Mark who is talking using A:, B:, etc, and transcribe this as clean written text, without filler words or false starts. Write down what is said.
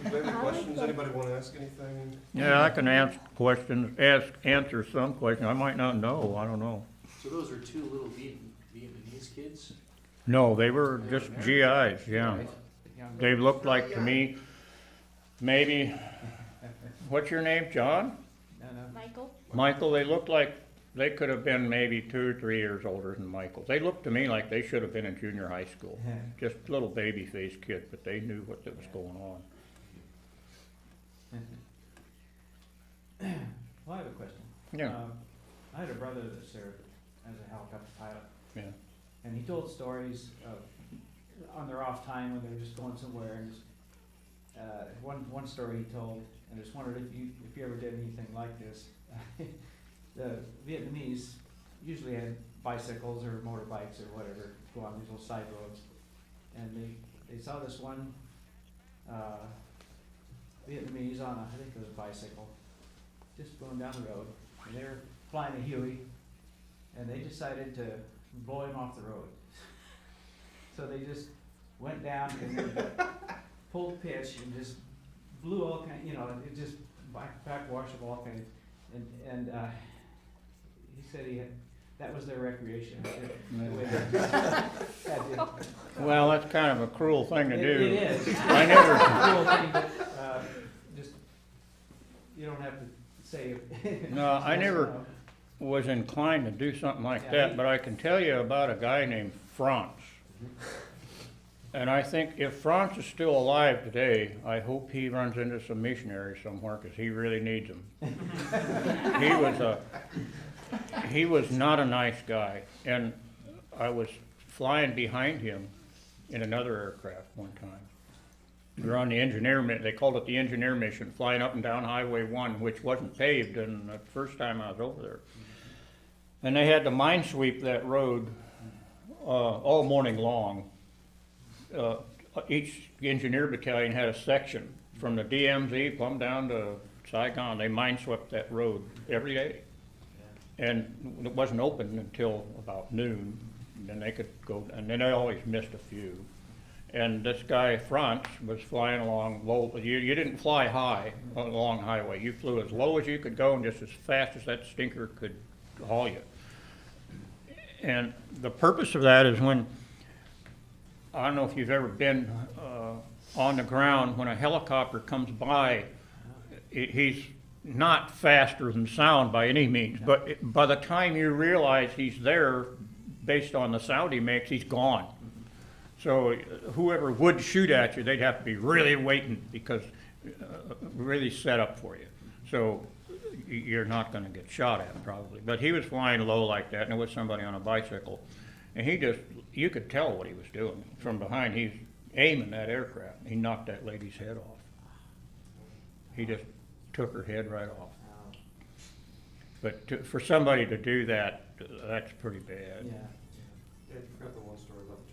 A: Do we have any questions? Anybody want to ask anything?
B: Yeah, I can answer questions, answer some questions. I might not know, I don't know.
C: So those are two little Vietnamese kids?
B: No, they were just GIs, yeah.
C: Right.
B: They looked like to me, maybe, what's your name, John?
D: Michael?
B: Michael, they looked like they could have been maybe 2 or 3 years older than Michael. They looked to me like they should have been in junior high school. Just little baby-faced kids, but they knew what was going on.
E: Well, I have a question.
B: Yeah.
E: I had a brother that served as a helicopter pilot,
B: Yeah.
E: and he told stories of on their off time when they were just going somewhere. And just, one story he told, and I just wondered if you ever did anything like this. The Vietnamese usually had bicycles or motorbikes or whatever go on these little side roads, and they saw this one Vietnamese on I think it was a bicycle, just going down the road, and they were flying a Huey, and they decided to blow him off the road. So they just went down and then pulled pitch and just blew all kind, it just backwash of all kinds, and he said that was their recreation. The way they had to-
B: Well, that's kind of a cruel thing to do.
E: It is.
B: I never,
E: Cool thing, but, just, you don't have to say it.
B: No, I never was inclined to do something like
E: Yeah,
B: that,
E: he-
B: but I can tell you about a guy named Franz. And I think if Franz is still alive today, I hope he runs into some missionaries somewhere, because he really needs them. He was not a nice guy, and I was flying behind him in another aircraft one time. We were on the they called it the engineer mission, flying up and down Highway 1, which wasn't paved, and the first time I was over there. And they had to minesweep that road all morning long. Each engineer battalion had a section from the DMZ plumb down to Saigon. They mineswept that road every day. And it wasn't open until about noon. And then they could go, and then they always missed a few. And this guy, Franz, was flying along low. You didn't fly high along the highway. You flew as low as you could go and just as fast as that stinker could haul you. And the purpose of that is when, I don't know if you've ever been on the ground, when a helicopter comes by, he's not faster than sound by any means, but by the time you realize he's there, based on the sound he makes, he's gone. So whoever would shoot at you, they'd have to be really waiting, because really set up for you. So you're not going to get shot at probably. But he was flying low like that, and it was somebody on a bicycle. And you could tell what he was doing from behind. He's aiming that aircraft. He knocked that lady's head off. He just took her head right off. But for somebody to do that, that's pretty bad.
E: Yeah.
A: Yeah, you forgot the one story about the